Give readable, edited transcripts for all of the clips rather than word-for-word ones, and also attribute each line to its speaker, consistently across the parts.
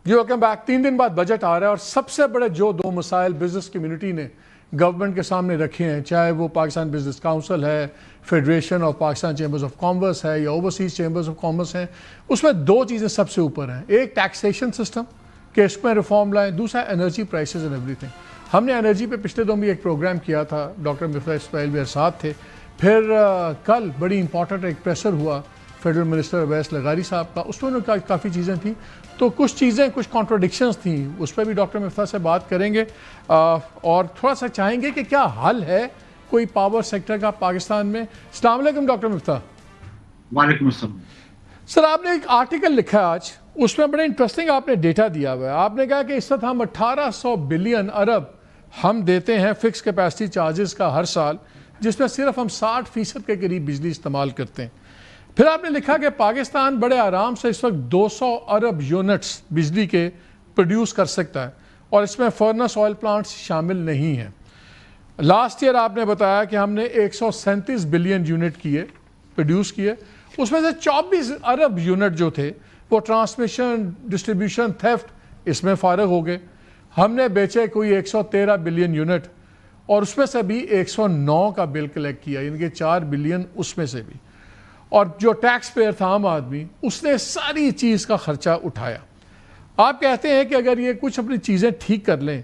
Speaker 1: جی welcome back. 3 دن بعد budget آ رہا ہے اور سب سے بڑے جو 2 مسائل بزنس کمیونٹی نے گورنمنٹ کے سامنے رکھے ہیں, چاہے وہ پاکستان بزنس کاؤنسل ہے, federation of Pakistan chambers of commerce ہے یا اوورسیز چیمبرز آف کامرس ہیں, اس میں 2 چیزیں سب سے اوپر ہیں. ایک ٹیکسیشن سسٹم کہ اس میں ریفارم لائیں, دوسرا energy prices and every thing. ہم نے انرجی پہ پچھلے دن بھی ایک پروگرام کیا تھا, ڈاکٹر مفتاح اسماعیل بھی ساتھ تھے. پھر کل بڑی امپورٹنٹ ایک پریسر ہوا فیڈرل منسٹر اویس لغاری صاحب کا, اس میں کافی چیزیں تھیں. تو کچھ چیزیں کچھ کانٹرڈکشنز تھیں, اس پہ بھی ڈاکٹر مفتاح سے بات کریں گے اور تھوڑا سا چاہیں گے کہ کیا حل ہے کوئی پاور سیکٹر کا پاکستان میں. السلام علیکم ڈاکٹر مفتاح.
Speaker 2: وعلیکم السلام.
Speaker 1: سر آپ نے ایک آرٹیکل لکھا ہے آج, اس میں بڑے انٹرسٹنگ آپ نے ڈیٹا دیا ہوا ہے. آپ نے کہا کہ اس وقت ہم 1800 بلین ارب ہم دیتے ہیں فکس کیپیسٹی چارجز کا ہر سال, جس میں صرف ہم 60% کے قریب بجلی استعمال کرتے ہیں. پھر آپ نے لکھا کہ پاکستان بڑے آرام سے اس وقت 200 ارب یونٹس بجلی کے پروڈیوس کر سکتا ہے اور اس میں فرنس آئل پلانٹس شامل نہیں ہیں. لاسٹ ایئر آپ نے بتایا کہ ہم نے 137 بلین یونٹ پروڈیوس کیے, اس میں سے 24 ارب یونٹ جو تھے وہ ٹرانسمیشن ڈسٹریبیوشن تھیفٹ اس میں فارغ ہو گئے. ہم نے بیچے کوئی 113 بلین یونٹ اور اس میں سے بھی 109 کا بل کلیکٹ کیا, یعنی کہ 4 بلین اس میں سے بھی. اور جو ٹیکس پیئر تھا عام آدمی, اس نے ساری چیز کا خرچہ اٹھایا. آپ کہتے ہیں کہ اگر یہ کچھ اپنی چیزیں ٹھیک کر لیں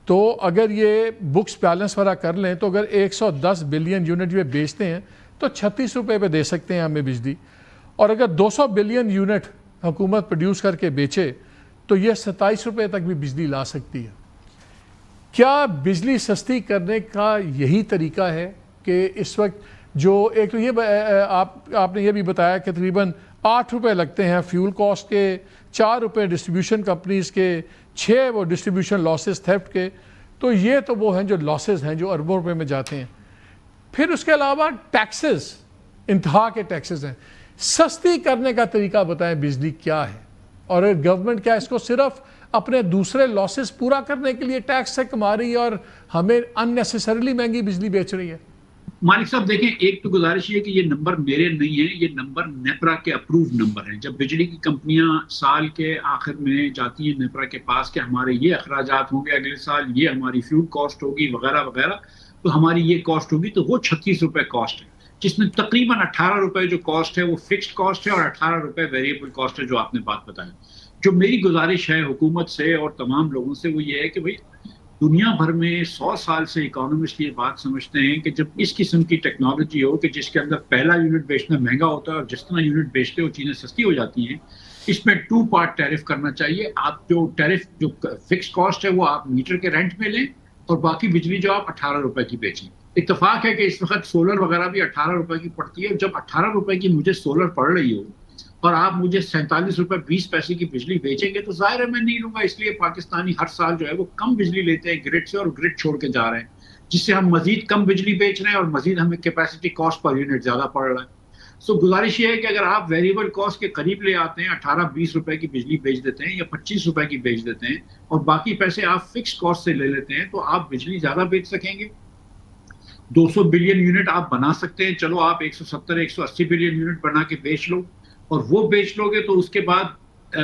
Speaker 1: تو اگر یہ بکس بیلنس وغیرہ کر لیں تو اگر 110 بلین یونٹ یہ بیچتے ہیں تو 36 روپے پہ دے سکتے ہیں ہمیں بجلی, اور اگر 200 بلین یونٹ حکومت پروڈیوس کر کے بیچے تو یہ 27 روپے تک بھی بجلی لا سکتی ہے. کیا بجلی سستی کرنے کا یہی طریقہ ہے کہ اس وقت جو ایک تو یہ آپ نے یہ بھی بتایا کہ تقریباً 8 روپے لگتے ہیں فیول کاسٹ کے, 4 روپے ڈسٹریبیوشن کمپنیز کے, 6 وہ ڈسٹریبیوشن لاسز تھیفٹ کے, تو یہ تو وہ ہیں جو لاسز ہیں جو اربوں روپے میں جاتے ہیں. پھر اس کے علاوہ ٹیکسز, انتہا کے ٹیکسز ہیں. سستی کرنے کا طریقہ بتائیں بجلی کیا ہے, اور گورنمنٹ کیا اس کو صرف اپنے دوسرے لاسز پورا کرنے کے لیے ٹیکس سے کما رہی ہے اور ہمیں ان نیسیسریلی مہنگی بجلی بیچ رہی ہے؟
Speaker 2: مالک صاحب دیکھیں, ایک تو گزارش یہ کہ یہ نمبر میرے نہیں ہیں, یہ نمبر نیپرا کے اپروو نمبر ہیں. جب بجلی کی کمپنیاں سال کے آخر میں جاتی ہیں نیپرا کے پاس کہ ہمارے یہ اخراجات ہوں گے اگلے سال, یہ ہماری فیول کاسٹ ہوگی وغیرہ وغیرہ, تو ہماری یہ کاسٹ ہوگی, تو وہ 36 روپے کاسٹ ہے, جس میں تقریباً 18 روپے جو کاسٹ ہے وہ فکسڈ کاسٹ ہے اور 18 روپے ویریبل کاسٹ ہے, جو آپ نے بات بتائی. جو میری گزارش ہے حکومت سے اور تمام لوگوں سے وہ یہ ہے کہ بھائی دنیا بھر میں 100 سال سے اکانومسٹ یہ بات سمجھتے ہیں کہ جب اس قسم کی ٹیکنالوجی ہو کہ جس کے اندر پہلا یونٹ بیچنا مہنگا ہوتا ہے اور جس طرح یونٹ بیچتے ہو چیزیں سستی ہو جاتی ہیں, اس میں 2 پارٹ ٹیرف کرنا چاہیے. آپ جو ٹیرف جو فکس کاسٹ ہے وہ آپ میٹر کے رینٹ میں لیں اور باقی بجلی جو آپ 18 روپے کی بیچیں. اتفاق ہے کہ اس وقت سولر وغیرہ بھی 18 روپے کی پڑتی ہے. جب 18 روپے کی مجھے سولر پڑ رہی ہو اور آپ مجھے 47 روپے 20 پیسے کی بجلی بیچیں گے تو ظاہر ہے میں نہیں لوں گا. اس لیے پاکستانی ہر سال جو ہے وہ کم بجلی لیتے ہیں گرڈ سے اور گرڈ چھوڑ کے جا رہے ہیں, جس سے ہم مزید کم بجلی بیچ رہے ہیں اور مزید ہمیں کیپیسٹی کاسٹ پر یونٹ زیادہ پڑ رہا ہے. سو گزارش یہ ہے کہ اگر آپ ویریبل کاسٹ کے قریب لے آتے ہیں, 18-20 روپے کی بجلی بیچ دیتے ہیں یا 25 روپے کی بیچ دیتے ہیں اور باقی پیسے آپ فکس کاسٹ سے لے لیتے ہیں, تو آپ بجلی زیادہ بیچ سکیں گے. 200 بلین یونٹ آپ بنا سکتے ہیں, چلو آپ 170-180 بلین یونٹ بنا کے بیچ لو, اور وہ بیچ لو گے تو اس کے بعد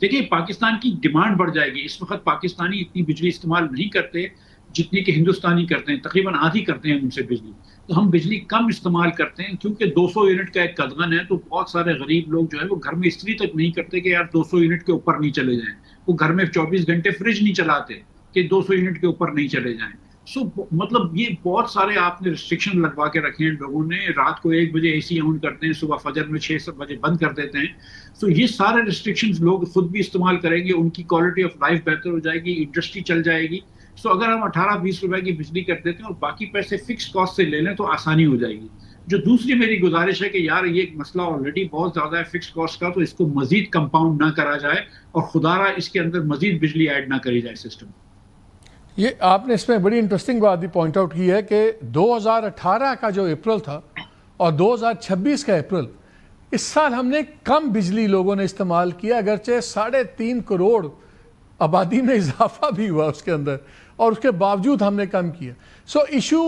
Speaker 2: دیکھیں پاکستان کی ڈیمانڈ بڑھ جائے گی. اس وقت پاکستانی اتنی بجلی استعمال نہیں کرتے جتنی کہ ہندوستانی کرتے ہیں, تقریباً آدھی کرتے ہیں ان سے بجلی. تو ہم بجلی کم استعمال کرتے ہیں کیونکہ 200 یونٹ کا ایک قدغن ہے, تو بہت سارے غریب لوگ جو ہے وہ گھر میں استری تک نہیں کرتے کہ یار 200 یونٹ کے اوپر نہیں چلے جائیں. وہ گھر میں 24 گھنٹے فریج نہیں چلاتے کہ 200 یونٹ کے اوپر نہیں چلے جائیں. سو مطلب یہ بہت سارے آپ نے ریسٹرکشن لگوا کے رکھے ہیں لوگوں نے. رات کو 1 بجے اے سی آن کرتے ہیں, صبح فجر میں 6 بجے بند کر دیتے ہیں. سو یہ سارے ریسٹرکشنز لوگ خود بھی استعمال کریں گے, ان کی کوالٹی آف لائف بہتر ہو جائے گی, انڈسٹری چل جائے گی. سو اگر ہم 18-20 روپے کی بجلی کر دیتے ہیں اور باقی پیسے فکس کاسٹ سے لے لیں تو آسانی ہو جائے گی. جو دوسری میری گزارش ہے کہ یار یہ ایک مسئلہ آلریڈی بہت زیادہ ہے فکس کاسٹ کا, تو اس کو مزید کمپاؤنڈ نہ کرا جائے اور خدا را اس کے اندر مزید بجلی ایڈ نہ کری جائے سسٹم.
Speaker 1: یہ آپ نے اس میں بڑی انٹرسٹنگ بات بھی پوائنٹ آؤٹ کی ہے کہ 2018 کا جو اپریل تھا اور 2026 کا اپریل, اس سال ہم نے کم بجلی لوگوں نے استعمال کیا, اگرچہ 3.5 کروڑ آبادی میں اضافہ بھی ہوا اس کے اندر, اور اس کے باوجود ہم نے کم کیا. سو ایشو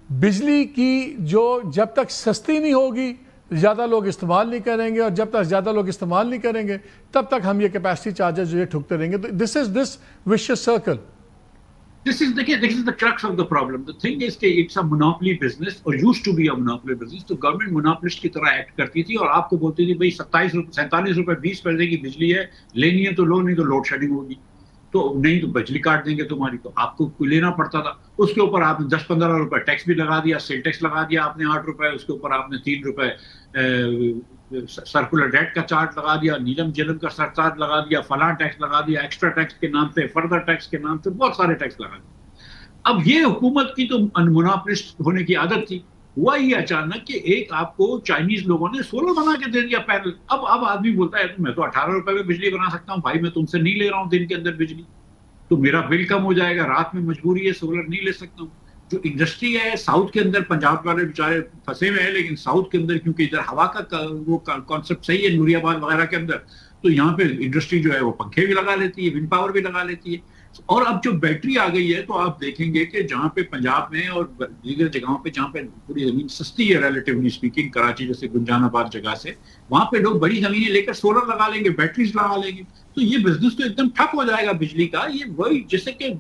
Speaker 1: بجلی کی جو جب تک سستی نہیں ہوگی زیادہ لوگ استعمال نہیں کریں گے، اور جب تک زیادہ لوگ استعمال نہیں کریں گے تب تک ہم یہ کیپیسٹی چارجز جو یہ ٹھکتے رہیں گے. This is this vicious circle.
Speaker 2: This is the crux of the problem. The thing is کہ it's a monopoly business or used to be a monopoly business. تو گورنمنٹ monopolist کی طرح ایکٹ کرتی تھی اور آپ کو بولتی تھی بھائی 47 روپے 20 پیسے کی بجلی ہے، لینی ہے تو لو، نہیں تو لوڈ شیڈنگ ہوگی، تو نہیں تو بجلی کاٹ دیں گے تمہاری. تو آپ کو لینا پڑتا تھا. اس کے اوپر آپ نے 10-15 روپے ٹیکس بھی لگا دیا، سیل ٹیکس لگا دیا آپ نے 8 روپے، اس کے اوپر آپ نے 3 روپے سرکولر ڈیٹ کا چارج لگا دیا، نیلم جلم کا سرچارج لگا دیا، فلاں ٹیکس لگا دیا، ایکسٹرا ٹیکس کے نام پہ، فردر ٹیکس کے نام پہ بہت سارے ٹیکس لگا دیا. اب یہ حکومت کی تو مونوپولسٹ ہونے کی عادت تھی. ہوا یہ اچانک کہ ایک آپ کو چائنیز لوگوں نے سولر بنا کے دے دیا پینل. اب آدمی بولتا ہے میں تو 18 روپے میں بجلی بنا سکتا ہوں بھائی، میں تم سے نہیں لے رہا ہوں دن کے اندر بجلی، تو میرا بل کم ہو جائے گا، رات میں مجبوری ہے سولر نہیں لے سکتا ہوں. جو انڈسٹری ہے ساؤتھ کے اندر، پنجاب والے بیچارے پھنسے ہوئے ہیں، لیکن ساؤتھ کے اندر کیونکہ ادھر ہوا کا وہ کانسیپٹ صحیح ہے، نوری آباد وغیرہ کے اندر، تو یہاں پہ انڈسٹری جو ہے وہ پنکھے بھی لگا لیتی ہے، ونڈ پاور بھی لگا لیتی ہے. اور اب جو بیٹری آ گئی ہے تو آپ دیکھیں گے کہ جہاں پہ پنجاب میں اور دیگر جگہوں پہ جہاں پہ پوری زمین سستی ہے ریلیٹیولی اسپیکنگ، کراچی جیسے گنجان آباد جگہ سے، وہاں پہ لوگ بڑی زمینیں لے کر سولر لگا لیں گے، بیٹریز لگا لیں گے. تو یہ بزنس تو ایک دم ٹھپ ہو جائے گا بجلی کا. یہ وہی جیسے کہ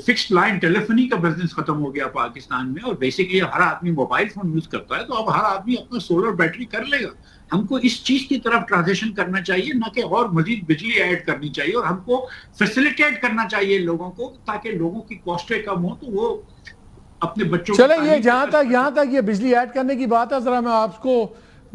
Speaker 2: فکسڈ لائن ٹیلیفونی کا بزنس ختم ہو گیا پاکستان میں، اور بیسیکلی ہر آدمی موبائل فون یوز کرتا ہے، تو اب ہر آدمی اپنا سولر بیٹری کر لے گا. ہم کو اس چیز کی طرف ٹرانزیشن کرنا چاہیے، نہ کہ اور مزید بجلی ایڈ کرنی چاہیے، اور ہم کو فیسیلیٹیٹ کرنا چاہیے لوگوں کو تاکہ لوگوں کی کاسٹیں کم ہوں تو وہ اپنے بچوں
Speaker 1: چلیں یہ یہاں تک یہ بجلی ایڈ کرنے کی بات ہے، ذرا میں آپ کو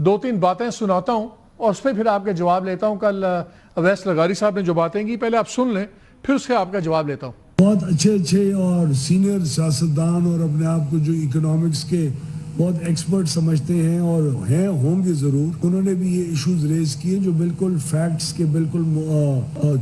Speaker 1: 2-3 باتیں سناتا ہوں اور اس پہ پھر آپ کے جواب لیتا ہوں. کل اویس لغاری صاحب نے جو باتیں کی پہلے آپ سن لیں، پھر اس سے آپ کا جواب لیتا ہوں.
Speaker 3: بہت اچھے اور سینئر سیاستدان اور اپنے آپ کو جو اکنامکس کے بہت ایکسپرٹ سمجھتے ہیں اور ہوں گے ضرور، انہوں نے بھی یہ ایشوز ریز کیے جو بالکل فیکٹس کے بالکل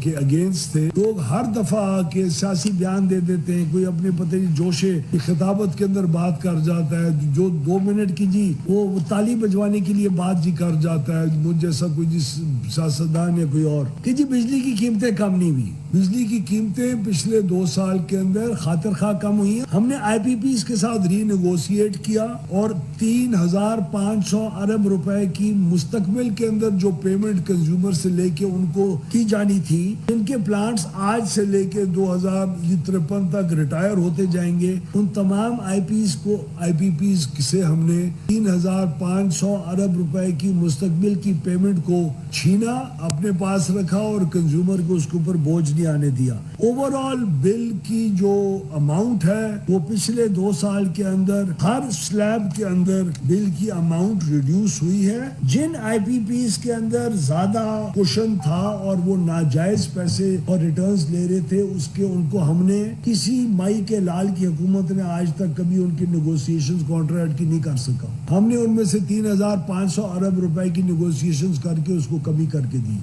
Speaker 3: کے اگینسٹ تھے. لوگ ہر دفعہ کے سیاسی بیان دے دیتے ہیں، کوئی اپنے پتہ نہیں جوشے کی خطابت کے اندر بات کر جاتا ہے، جو 2 منٹ کی جی وہ تالی بجوانے کے لیے بات جی کر جاتا ہے، مجھ جیسا کوئی جی سیاستدان یا کوئی اور، کہ جی بجلی کی قیمتیں کم نہیں ہوئی. بجلی کی قیمتیں پچھلے 2 سال کے اندر خاطر خواہ کم ہوئی ہیں. ہم نے آئی پی پیز کے ساتھ ری نیگوشیٹ کیا اور 3500 ارب روپے کی مستقبل کے اندر جو پیمنٹ کنزیومر سے لے کے ان کو کی جانی تھی، ان کے پلانٹس آج سے لے کے 2053 تک ریٹائر ہوتے جائیں گے، ان تمام آئی پی پیز سے ہم نے 3500 ارب روپے کی مستقبل کی پیمنٹ کو چھینا، اپنے پاس رکھا اور کنزیومر کو اس کے اوپر بوجھ نہیں آنے دیا. اوور آل بل کی جو اماؤنٹ ہے وہ پچھلے 2 سال کے اندر ہر سلیب کے اندر بل کی اماؤنٹ ریڈیوس ہوئی ہے. جن آئی پی پیز کے اندر زیادہ کوشن تھا اور وہ ناجائز پیسے اور ریٹرنز لے رہے تھے، اس کے ان کو ہم نے کسی مائی کے لال کی حکومت نے آج تک کبھی ان کی نیگوسیشنز کانٹریکٹ کی نہیں کر سکا. ہم نے ان میں سے 3500 ارب روپے کی نیگوسیشنز کر کے اس کو کمی کر کے دی.